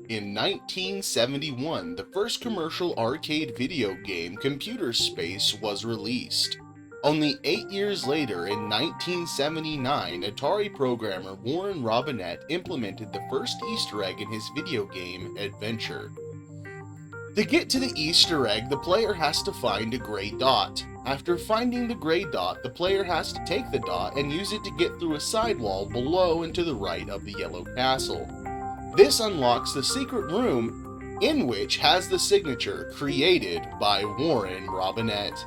In 1971, the first commercial arcade video game, Computer Space, was released. Only 8 years later, in 1979, Atari programmer Warren Robinette implemented the first Easter egg in his video game, Adventure. To get to the Easter egg, the player has to find a gray dot. After finding the gray dot, the player has to take the dot and use it to get through a sidewall below and to the right of the yellow castle. This unlocks the secret room in which has the signature created by Warren Robinette.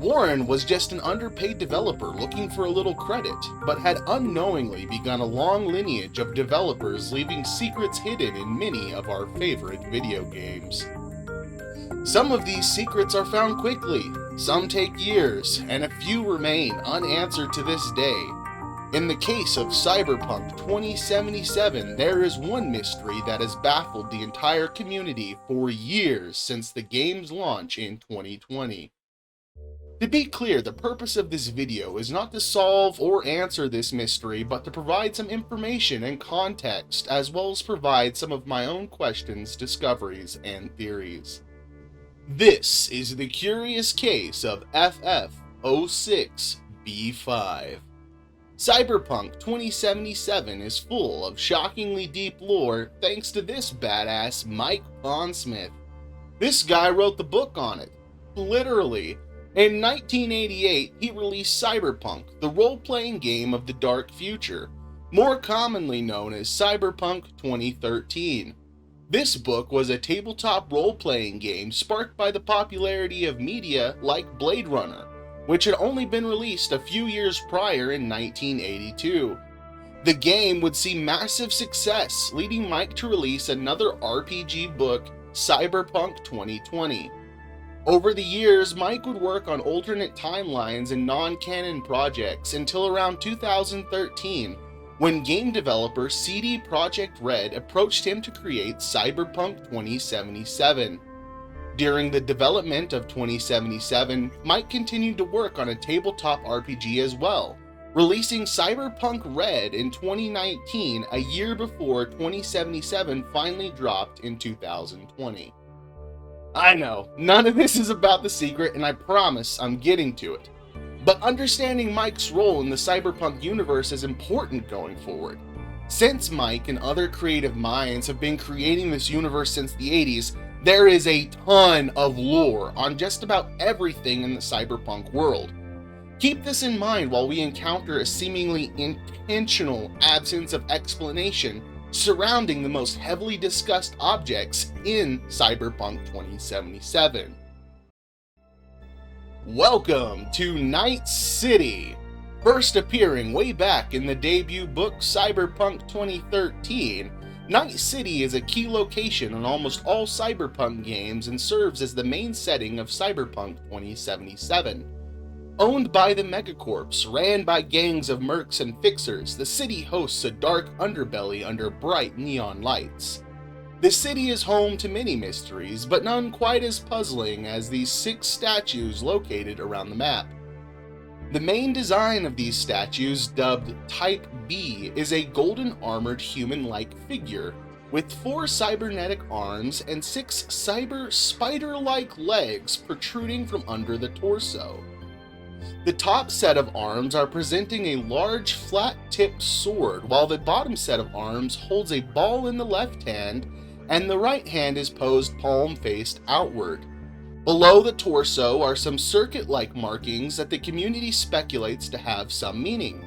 Warren was just an underpaid developer looking for a little credit, but had unknowingly begun a long lineage of developers leaving secrets hidden in many of our favorite video games. Some of these secrets are found quickly, some take years, and a few remain unanswered to this day. In the case of Cyberpunk 2077, there is one mystery that has baffled the entire community for years since the game's launch in 2020. To be clear, the purpose of this video is not to solve or answer this mystery, but to provide some information and context, as well as provide some of my own questions, discoveries, and theories. This is the curious case of FF06B5. Cyberpunk 2077 is full of shockingly deep lore thanks to this badass Mike Pondsmith. This guy wrote the book on it, literally. In 1988, he released Cyberpunk, the role-playing game of the dark future, more commonly known as Cyberpunk 2013. This book was a tabletop role-playing game sparked by the popularity of media like Blade Runner, which had only been released a few years prior in 1982. The game would see massive success, leading Mike to release another RPG book, Cyberpunk 2020. Over the years, Mike would work on alternate timelines and non-canon projects until around 2013, when game developer CD Projekt Red approached him to create Cyberpunk 2077. During the development of 2077, Mike continued to work on a tabletop RPG as well, releasing Cyberpunk Red in 2019, a year before 2077 finally dropped in 2020. I know, none of this is about the secret, and I promise I'm getting to it. But understanding Mike's role in the Cyberpunk universe is important going forward. Since Mike and other creative minds have been creating this universe since the 80s, there is a ton of lore on just about everything in the Cyberpunk world. Keep this in mind while we encounter a seemingly intentional absence of explanation surrounding the most heavily discussed objects in Cyberpunk 2077. Welcome to Night City! First appearing way back in the debut book Cyberpunk 2013, Night City is a key location in almost all Cyberpunk games and serves as the main setting of Cyberpunk 2077. Owned by the Megacorps, ran by gangs of mercs and fixers, the city hosts a dark underbelly under bright neon lights. The city is home to many mysteries, but none quite as puzzling as these 6 statues located around the map. The main design of these statues, dubbed Type B, is a golden armored human-like figure with 4 cybernetic arms and 6 cyber spider-like legs protruding from under the torso. The top set of arms are presenting a large flat-tipped sword, while the bottom set of arms holds a ball in the left hand and the right hand is posed palm-faced outward. Below the torso are some circuit-like markings that the community speculates to have some meaning.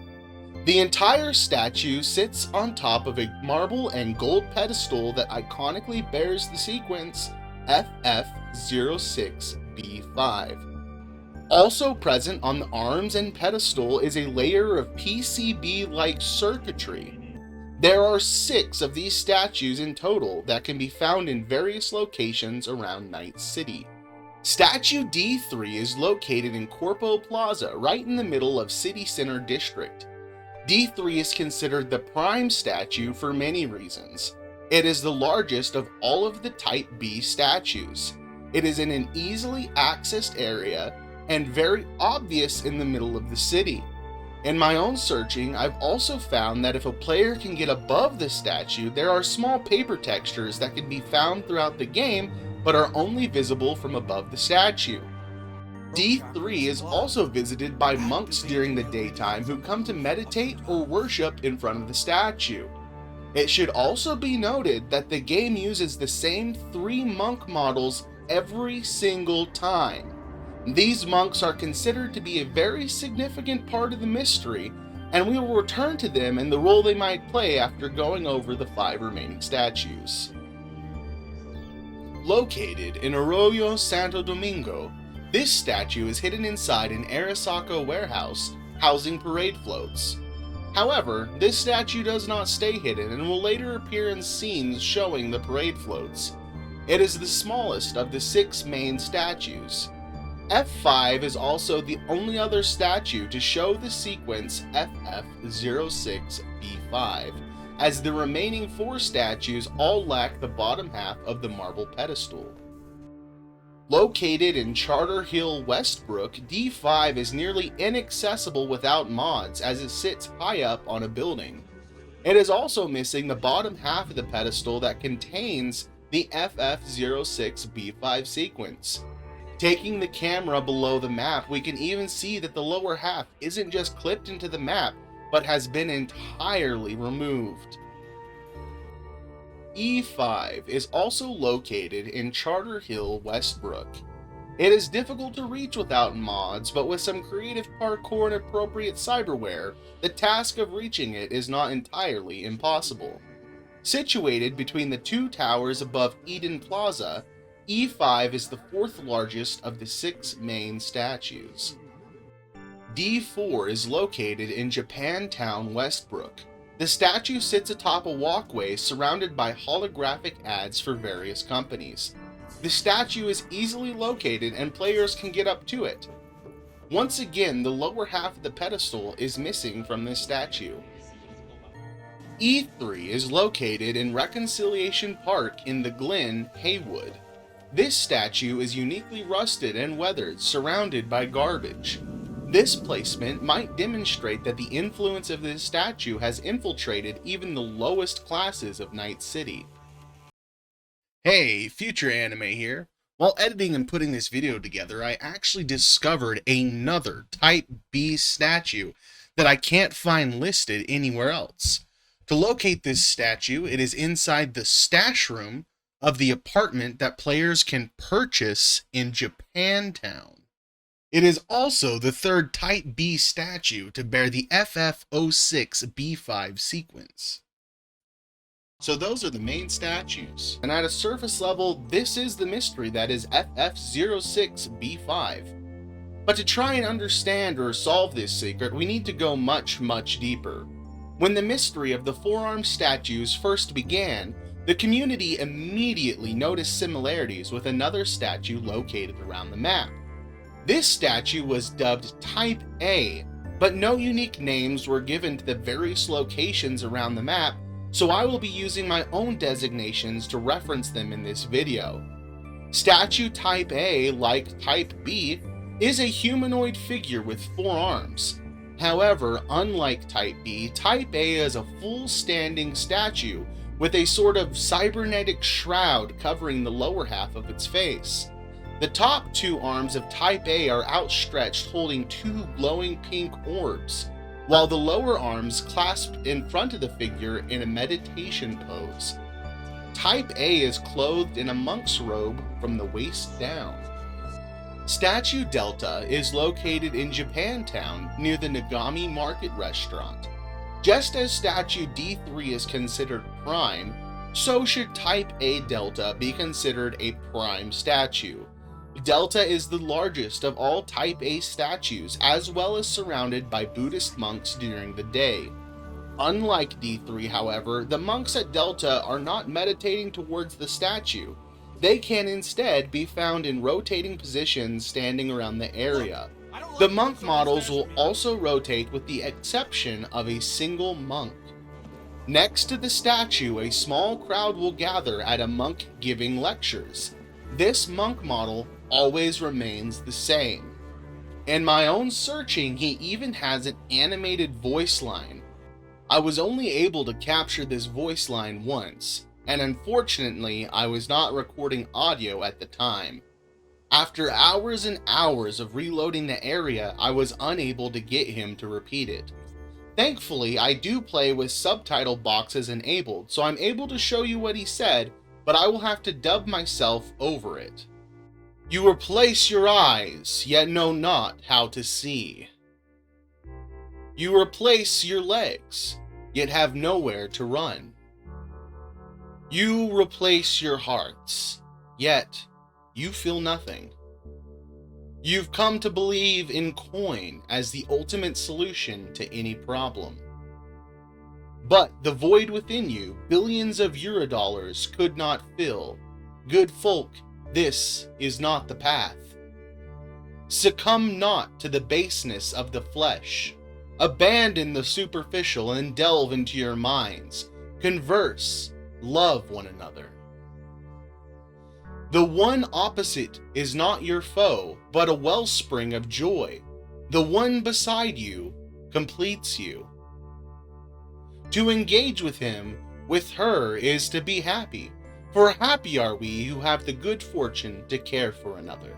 The entire statue sits on top of a marble and gold pedestal that iconically bears the sequence FF06B5. Also present on the arms and pedestal is a layer of PCB-like circuitry. There are 6 of these statues in total that can be found in various locations around Night City. Statue D3 is located in Corpo Plaza, right in the middle of City Center District. D3 is considered the prime statue for many reasons. It is the largest of all of the Type B statues. It is in an easily accessed area and very obvious in the middle of the city. In my own searching, I've also found that if a player can get above the statue, there are small paper textures that can be found throughout the game but are only visible from above the statue. D3 is also visited by monks during the daytime who come to meditate or worship in front of the statue. It should also be noted that the game uses the same 3 monk models every single time. These monks are considered to be a very significant part of the mystery, and we will return to them and the role they might play after going over the 5 remaining statues. Located in Arroyo Santo Domingo, this statue is hidden inside an Arasaka warehouse housing parade floats. However, this statue does not stay hidden and will later appear in scenes showing the parade floats. It is the smallest of the 6 main statues. F5 is also the only other statue to show the sequence FF06B5, as the remaining 4 statues all lack the bottom half of the marble pedestal. Located in Charter Hill, Westbrook, D5 is nearly inaccessible without mods as it sits high up on a building. It is also missing the bottom half of the pedestal that contains the FF06B5 sequence. Taking the camera below the map, we can even see that the lower half isn't just clipped into the map, but has been entirely removed. E5 is also located in Charter Hill, Westbrook. It is difficult to reach without mods, but with some creative parkour and appropriate cyberware, the task of reaching it is not entirely impossible. Situated between the 2 towers above Eden Plaza, E5 is the 4th largest of the 6 main statues. D4 is located in Japantown, Westbrook. The statue sits atop a walkway surrounded by holographic ads for various companies. The statue is easily located and players can get up to it. Once again, the lower half of the pedestal is missing from this statue. E3 is located in Reconciliation Park in the Glen, Haywood. This statue is uniquely rusted and weathered, surrounded by garbage. This placement might demonstrate that the influence of this statue has infiltrated even the lowest classes of Night City. Hey, Future Anime here. While editing and putting this video together, I actually discovered another Type B statue that I can't find listed anywhere else. To locate this statue, it is inside the stash room of the apartment that players can purchase in Japantown. It is also the 3rd Type B statue to bear the FF06B5 sequence. So those are the main statues, and at a surface level, this is the mystery that is FF06B5. But to try and understand or solve this secret, we need to go much, much deeper. When the mystery of the 4-armed statues first began, the community immediately noticed similarities with another statue located around the map. This statue was dubbed Type A, but no unique names were given to the various locations around the map, so I will be using my own designations to reference them in this video. Statue Type A, like Type B, is a humanoid figure with 4 arms. However, unlike Type B, Type A is a full-standing statue with a sort of cybernetic shroud covering the lower half of its face. The top 2 arms of Type A are outstretched holding 2 glowing pink orbs, while the lower arms clasped in front of the figure in a meditation pose. Type A is clothed in a monk's robe from the waist down. Statue Delta is located in Japantown near the Nagami Market restaurant. Just as Statue D3 is considered prime, so should Type A Delta be considered a prime statue. Delta is the largest of all Type A statues, as well as surrounded by Buddhist monks during the day. Unlike D3, however, the monks at Delta are not meditating towards the statue. They can instead be found in rotating positions standing around the area. The monk models will also rotate with the exception of a single monk. Next to the statue, a small crowd will gather at a monk giving lectures. This monk model always remains the same. In my own searching, he even has an animated voice line. I was only able to capture this voice line once, and unfortunately, I was not recording audio at the time. After hours and hours of reloading the area, I was unable to get him to repeat it. Thankfully, I do play with subtitle boxes enabled, so I'm able to show you what he said, but I will have to dub myself over it. You replace your eyes, yet know not how to see. You replace your legs, yet have nowhere to run. You replace your hearts, yet you feel nothing. You've come to believe in coin as the ultimate solution to any problem. But the void within you, billions of Eurodollars could not fill. Good folk, this is not the path. Succumb not to the baseness of the flesh. Abandon the superficial and delve into your minds. Converse, love one another. The one opposite is not your foe, but a wellspring of joy. The one beside you completes you. To engage with him, with her, is to be happy, for happy are we who have the good fortune to care for another.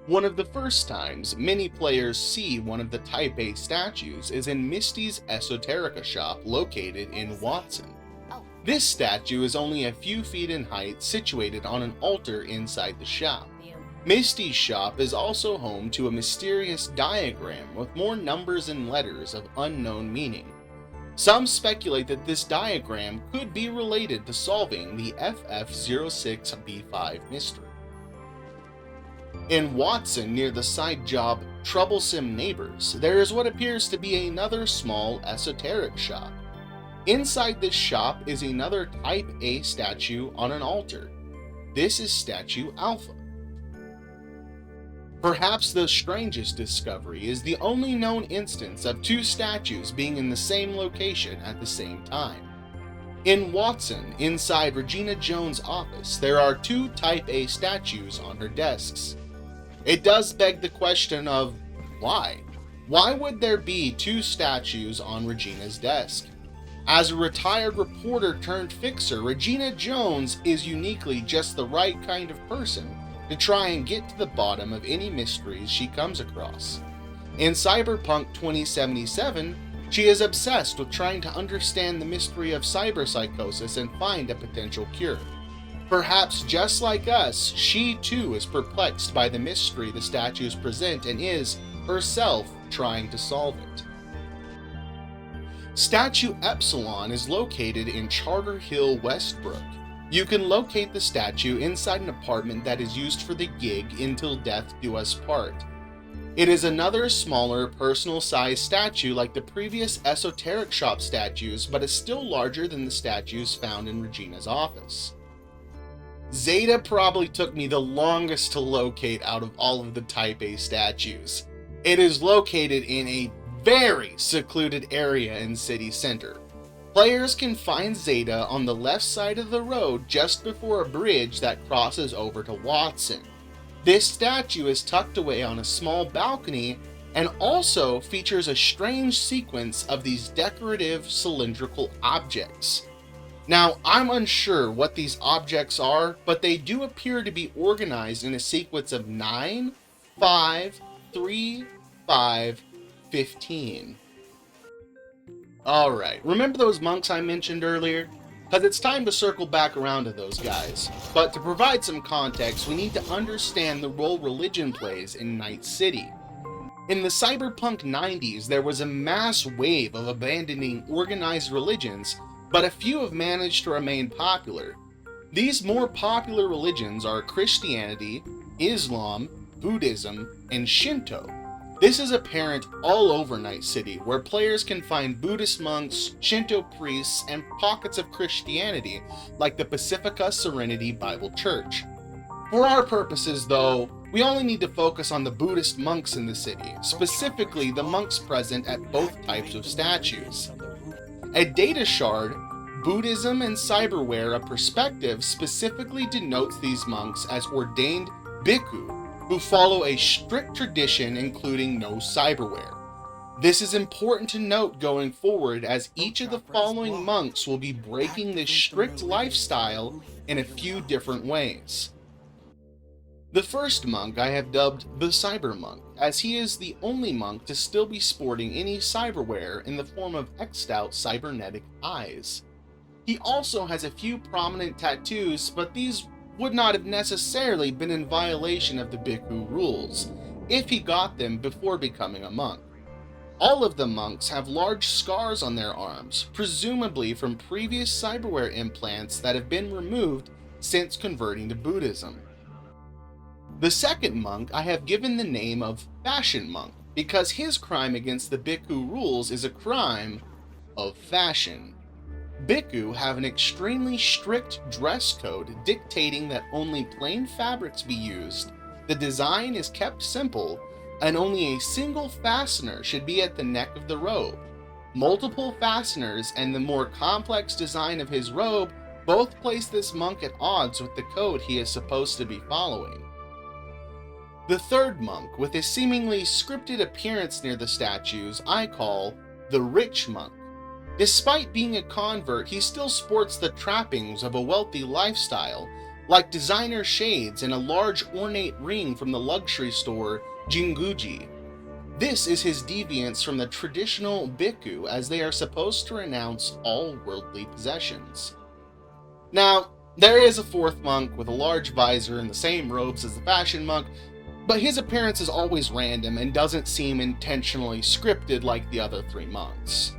One of the first times many players see one of the Type A statues is in Misty's Esoterica shop located in Watson. This statue is only a few feet in height, situated on an altar inside the shop. Misty's shop is also home to a mysterious diagram with more numbers and letters of unknown meaning. Some speculate that this diagram could be related to solving the FF06B5 mystery. In Watson, near the side job Troublesome Neighbors, there is what appears to be another small esoteric shop. Inside this shop is another Type A statue on an altar. This is Statue Alpha. Perhaps the strangest discovery is the only known instance of two statues being in the same location at the same time. In Watson, inside Regina Jones' office, there are two Type A statues on her desks. It does beg the question of why? Why would there be two statues on Regina's desk? As a retired reporter turned fixer, Regina Jones is uniquely just the right kind of person to try and get to the bottom of any mysteries she comes across. In Cyberpunk 2077, she is obsessed with trying to understand the mystery of cyberpsychosis and find a potential cure. Perhaps just like us, she too is perplexed by the mystery the statues present and is, herself, trying to solve it. Statue Epsilon is located in Charter Hill, Westbrook. You can locate the statue inside an apartment that is used for the gig Until Death Do Us Part. It is another smaller, personal-sized statue like the previous Esoteric Shop statues, but is still larger than the statues found in Regina's office. Zeta probably took me the longest to locate out of all of the Type A statues. It is located in a very secluded area in City Center. Players can find Zeta on the left side of the road just before a bridge that crosses over to Watson. This statue is tucked away on a small balcony and also features a strange sequence of these decorative cylindrical objects. Now, I'm unsure what these objects are, but they do appear to be organized in a sequence of 9, 5, 3, 5, 15. Alright, remember those monks I mentioned earlier? Because it's time to circle back around to those guys. But to provide some context, we need to understand the role religion plays in Night City. In the Cyberpunk 90s, there was a mass wave of abandoning organized religions, but a few have managed to remain popular. These more popular religions are Christianity, Islam, Buddhism, and Shinto. This is apparent all over Night City, where players can find Buddhist monks, Shinto priests, and pockets of Christianity, like the Pacifica Serenity Bible Church. For our purposes, though, we only need to focus on the Buddhist monks in the city, specifically the monks present at both types of statues. At Data Shard, Buddhism and Cyberware, a perspective specifically denotes these monks as ordained bhikkhu. who follow a strict tradition including no cyberware. This is important to note going forward, as each of the following monks will be breaking this strict lifestyle in a few different ways. The first monk I have dubbed the Cyber Monk, as he is the only monk to still be sporting any cyberware in the form of X'd out cybernetic eyes. He also has a few prominent tattoos, but these would not have necessarily been in violation of the Bhikkhu rules, if he got them before becoming a monk. All of the monks have large scars on their arms, presumably from previous cyberware implants that have been removed since converting to Buddhism. The second monk I have given the name of Fashion Monk, because his crime against the Bhikkhu rules is a crime of fashion. Bhikkhu have an extremely strict dress code dictating that only plain fabrics be used, the design is kept simple, and only a single fastener should be at the neck of the robe. Multiple fasteners and the more complex design of his robe both place this monk at odds with the code he is supposed to be following. The third monk, with a seemingly scripted appearance near the statues, I call the Rich Monk. Despite being a convert, he still sports the trappings of a wealthy lifestyle, like designer shades and a large ornate ring from the luxury store Jinguji. This is his deviance from the traditional Bhikkhu, as they are supposed to renounce all worldly possessions. Now, there is a fourth monk with a large visor and the same robes as the Fashion Monk, but his appearance is always random and doesn't seem intentionally scripted like the other three monks.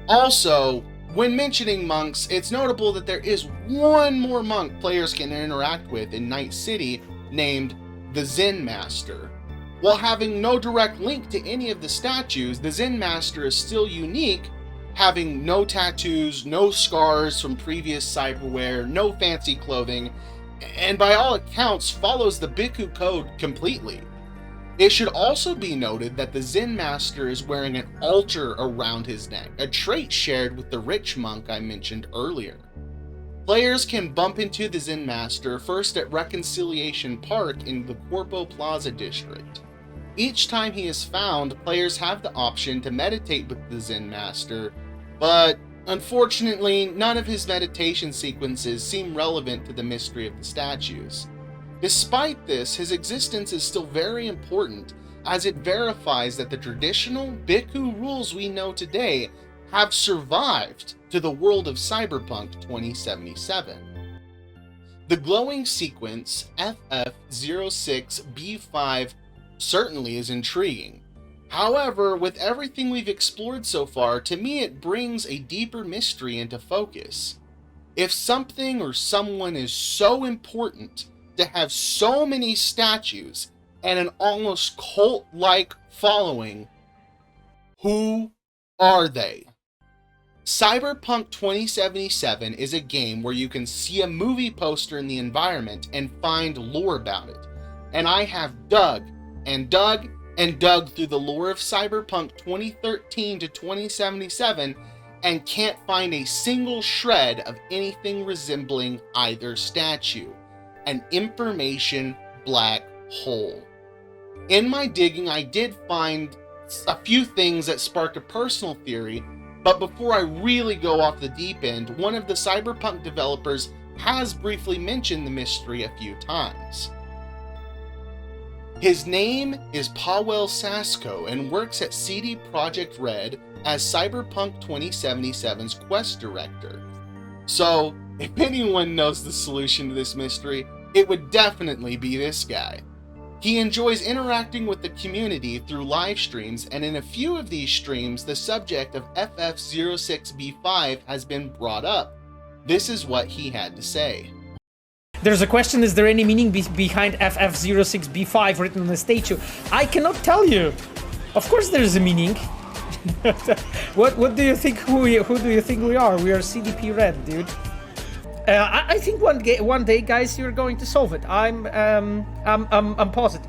Also, when mentioning monks, it's notable that there is one more monk players can interact with in Night City named the Zen Master. While having no direct link to any of the statues, the Zen Master is still unique, having no tattoos, no scars from previous cyberware, no fancy clothing, and by all accounts follows the Bhikkhu code completely. It should also be noted that the Zen Master is wearing an altar around his neck, a trait shared with the Rich Monk I mentioned earlier. Players can bump into the Zen Master first at Reconciliation Park in the Corpo Plaza district. Each time he is found, players have the option to meditate with the Zen Master, but unfortunately, none of his meditation sequences seem relevant to the mystery of the statues. Despite this, his existence is still very important, as it verifies that the traditional Bhikkhu rules we know today have survived to the world of Cyberpunk 2077. The glowing sequence FF06B5 certainly is intriguing. However, with everything we've explored so far, to me it brings a deeper mystery into focus. If something or someone is so important to have so many statues and an almost cult-like following, who are they? Cyberpunk 2077 is a game where you can see a movie poster in the environment and find lore about it. And I have dug and dug and dug through the lore of Cyberpunk 2013 to 2077 and can't find a single shred of anything resembling either statue. An information black hole. In my digging, I did find a few things that sparked a personal theory, but before I really go off the deep end, one of the Cyberpunk developers has briefly mentioned the mystery a few times. His name is Pawel Sasko and works at CD Projekt Red as Cyberpunk 2077's quest director. So, if anyone knows the solution to this mystery, it would definitely be this guy. He enjoys interacting with the community through live streams, and in a few of these streams, the subject of FF06B5 has been brought up. This is what he had to say. There's a question, is there any meaning behind FF06B5 written on the statue? I cannot tell you. Of course there's a meaning. What do you think, who do you think we are? We are CDP Red, dude. I think one day, guys, you're going to solve it. I'm positive.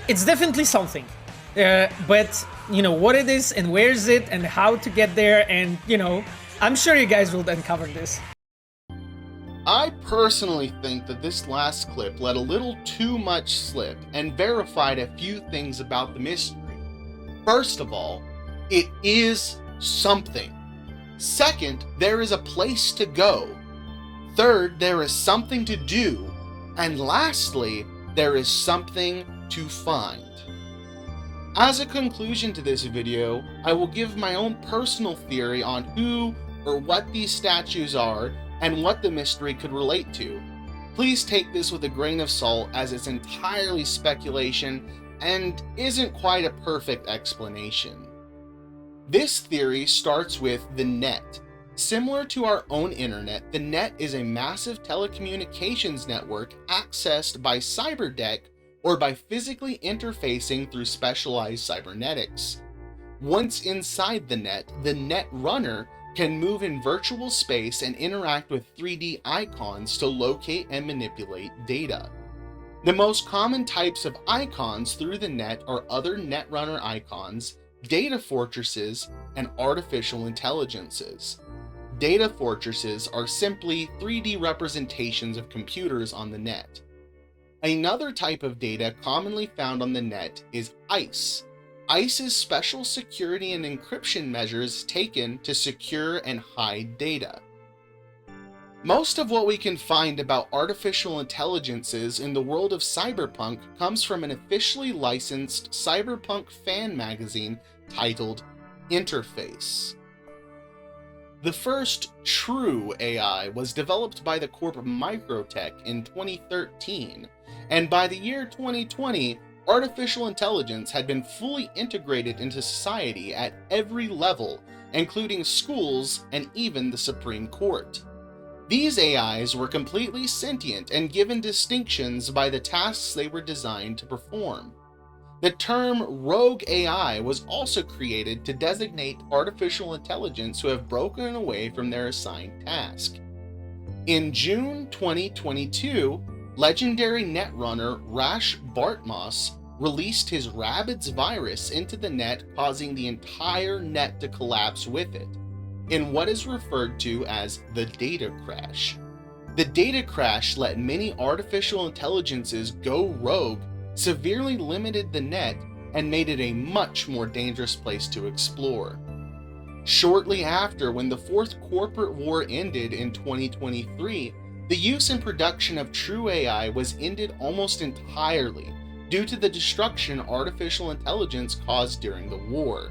It's definitely something. But, you know, what it is and where is it and how to get there, and, you know, I'm sure you guys will uncover this. I personally think that this last clip let a little too much slip and verified a few things about the mystery. First of all, it is something. Second, there is a place to go. Third, there is something to do. And lastly, there is something to find. As a conclusion to this video, I will give my own personal theory on who or what these statues are and what the mystery could relate to. Please take this with a grain of salt, as it's entirely speculation and isn't quite a perfect explanation. This theory starts with the net. Similar to our own internet, the net is a massive telecommunications network accessed by cyberdeck or by physically interfacing through specialized cybernetics. Once inside the net runner can move in virtual space and interact with 3D icons to locate and manipulate data. The most common types of icons through the net are other netrunner icons, data fortresses, and artificial intelligences. Data fortresses are simply 3D representations of computers on the net. Another type of data commonly found on the net is ICE. ICE is special security and encryption measures taken to secure and hide data. Most of what we can find about artificial intelligences in the world of Cyberpunk comes from an officially licensed Cyberpunk fan magazine titled Interface. The first true AI was developed by the Corp Microtech in 2013, and by the year 2020, artificial intelligence had been fully integrated into society at every level, including schools and even the Supreme Court. These AIs were completely sentient and given distinctions by the tasks they were designed to perform. The term rogue AI was also created to designate artificial intelligence who have broken away from their assigned task. In June 2022, legendary netrunner Rash Bartmoss released his Rabbids virus into the net, causing the entire net to collapse with it, in what is referred to as the data crash. The data crash let many artificial intelligences go rogue, severely limited the net, and made it a much more dangerous place to explore. Shortly after, when the Fourth Corporate War ended in 2023, the use and production of true AI was ended almost entirely due to the destruction artificial intelligence caused during the war.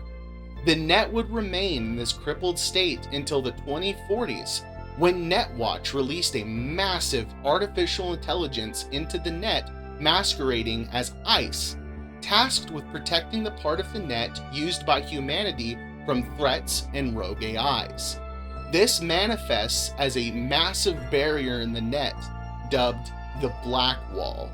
The net would remain in this crippled state until the 2040s, when NetWatch released a massive artificial intelligence into the net masquerading as ICE, tasked with protecting the part of the net used by humanity from threats and rogue AIs. This manifests as a massive barrier in the net, dubbed the Black Wall.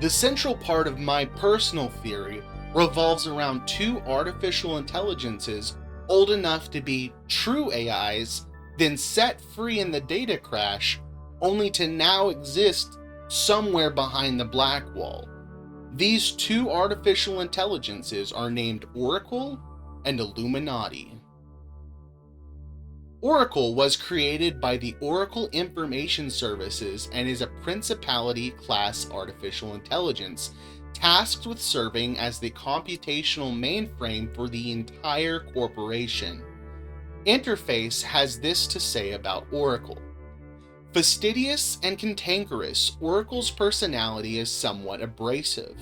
The central part of my personal theory revolves around two artificial intelligences old enough to be true AIs, then set free in the data crash, only to now exist somewhere behind the Black Wall. These two artificial intelligences are named Oracle and Illuminati. Oracle was created by the Oracle Information Services and is a Principality-class artificial intelligence tasked with serving as the computational mainframe for the entire corporation. Interface has this to say about Oracle. Fastidious and cantankerous, Oracle's personality is somewhat abrasive.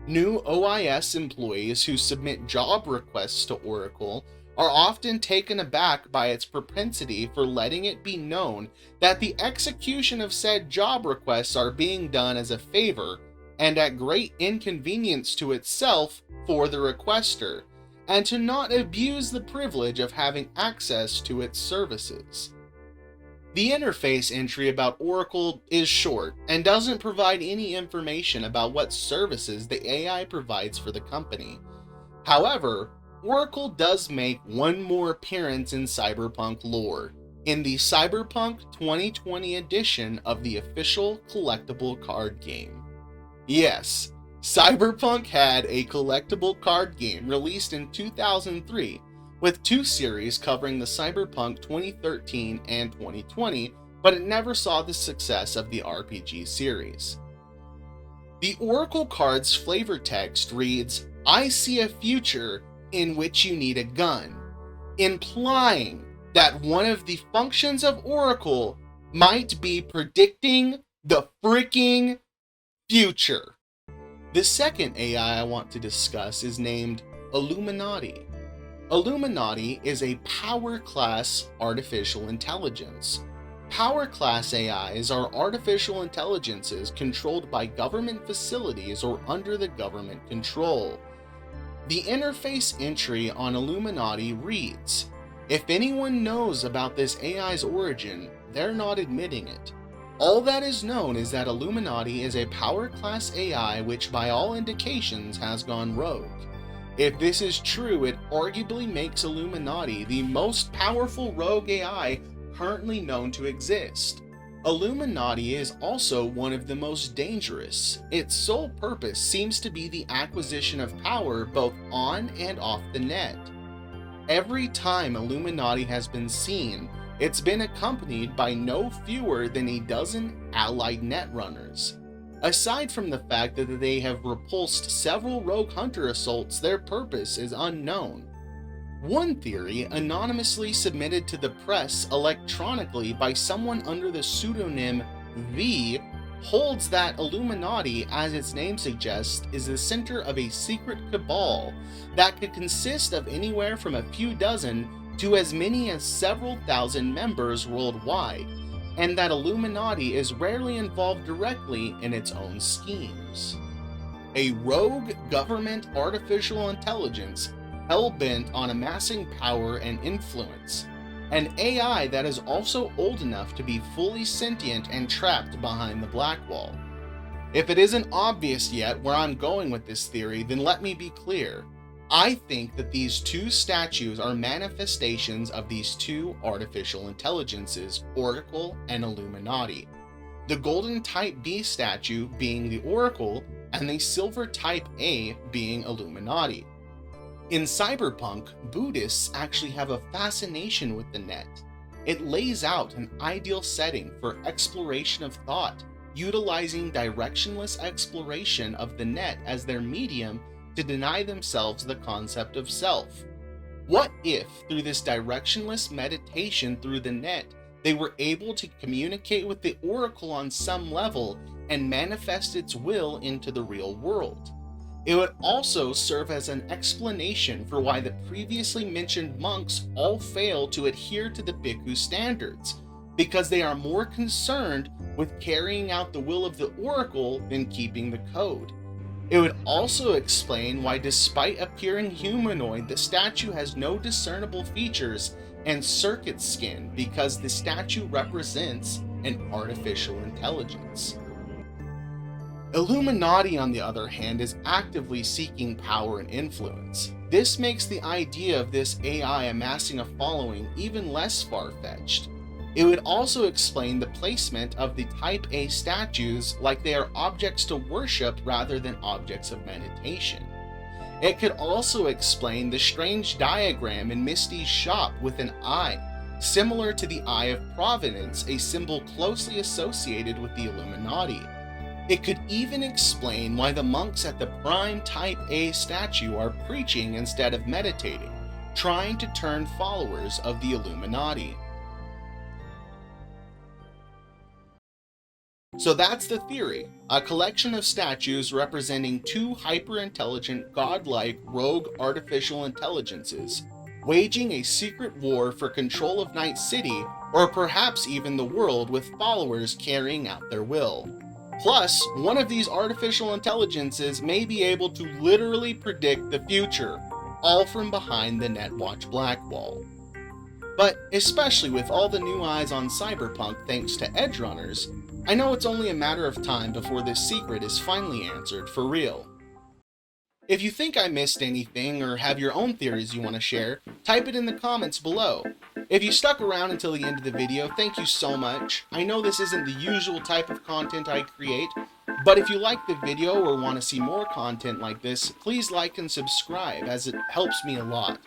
New OIS employees who submit job requests to Oracle are often taken aback by its propensity for letting it be known that the execution of said job requests are being done as a favor and at great inconvenience to itself for the requester, and to not abuse the privilege of having access to its services. The interface entry about Oracle is short and doesn't provide any information about what services the AI provides for the company. However, Oracle does make one more appearance in Cyberpunk lore, in the Cyberpunk 2020 edition of the official collectible card game. Yes, Cyberpunk had a collectible card game released in 2003, with two series covering the Cyberpunk 2013 and 2020, but it never saw the success of the RPG series. The Oracle card's flavor text reads, "I see a future in which you need a gun," implying that one of the functions of Oracle might be predicting the freaking future. The second AI I want to discuss is named Illuminati. Illuminati is a power class artificial intelligence. Power class AIs are artificial intelligences controlled by government facilities or under the government control. The interface entry on Illuminati reads, "If anyone knows about this AI's origin, they're not admitting it. All that is known is that Illuminati is a power class AI which by all indications has gone rogue. If this is true, it arguably makes Illuminati the most powerful rogue AI currently known to exist. Illuminati is also one of the most dangerous. Its sole purpose seems to be the acquisition of power both on and off the net. Every time Illuminati has been seen, it's been accompanied by no fewer than a dozen allied netrunners. Aside from the fact that they have repulsed several rogue hunter assaults, their purpose is unknown. One theory, anonymously submitted to the press electronically by someone under the pseudonym V, holds that Illuminati, as its name suggests, is the center of a secret cabal that could consist of anywhere from a few dozen to as many as several thousand members worldwide, and that Illuminati is rarely involved directly in its own schemes. A rogue government artificial intelligence hell-bent on amassing power and influence. An AI that is also old enough to be fully sentient and trapped behind the black wall. If it isn't obvious yet where I'm going with this theory, then let me be clear. I think that these two statues are manifestations of these two artificial intelligences, Oracle and Illuminati. The golden type B statue being the Oracle, and the silver type A being Illuminati. In Cyberpunk, Buddhists actually have a fascination with the net. It lays out an ideal setting for exploration of thought, utilizing directionless exploration of the net as their medium to deny themselves the concept of self. What if, through this directionless meditation through the net, they were able to communicate with the Oracle on some level and manifest its will into the real world? It would also serve as an explanation for why the previously mentioned monks all fail to adhere to the Bhikkhu standards, because they are more concerned with carrying out the will of the Oracle than keeping the code. It would also explain why, despite appearing humanoid, the statue has no discernible features and circuit skin, because the statue represents an artificial intelligence. Illuminati, on the other hand, is actively seeking power and influence. This makes the idea of this AI amassing a following even less far-fetched. It would also explain the placement of the Type A statues like they are objects to worship rather than objects of meditation. It could also explain the strange diagram in Misty's shop with an eye, similar to the Eye of Providence, a symbol closely associated with the Illuminati. It could even explain why the monks at the prime Type A statue are preaching instead of meditating, trying to turn followers of the Illuminati. So that's the theory, a collection of statues representing two hyper-intelligent, godlike, rogue artificial intelligences, waging a secret war for control of Night City, or perhaps even the world, with followers carrying out their will. Plus, one of these artificial intelligences may be able to literally predict the future, all from behind the Netwatch black wall. But especially with all the new eyes on Cyberpunk thanks to Edgerunners, I know it's only a matter of time before this secret is finally answered for real. If you think I missed anything or have your own theories you want to share, type it in the comments below. If you stuck around until the end of the video, thank you so much. I know this isn't the usual type of content I create, but if you like the video or want to see more content like this, please like and subscribe, as it helps me a lot.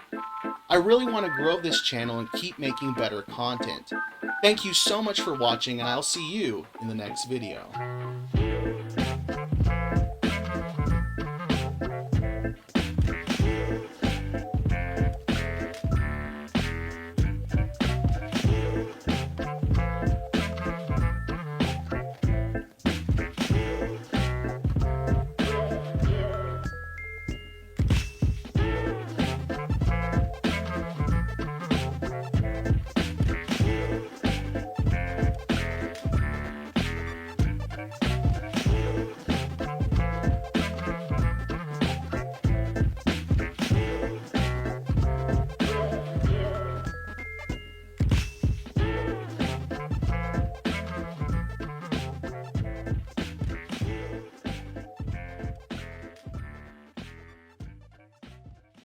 I really want to grow this channel and keep making better content. Thank you so much for watching, and I'll see you in the next video.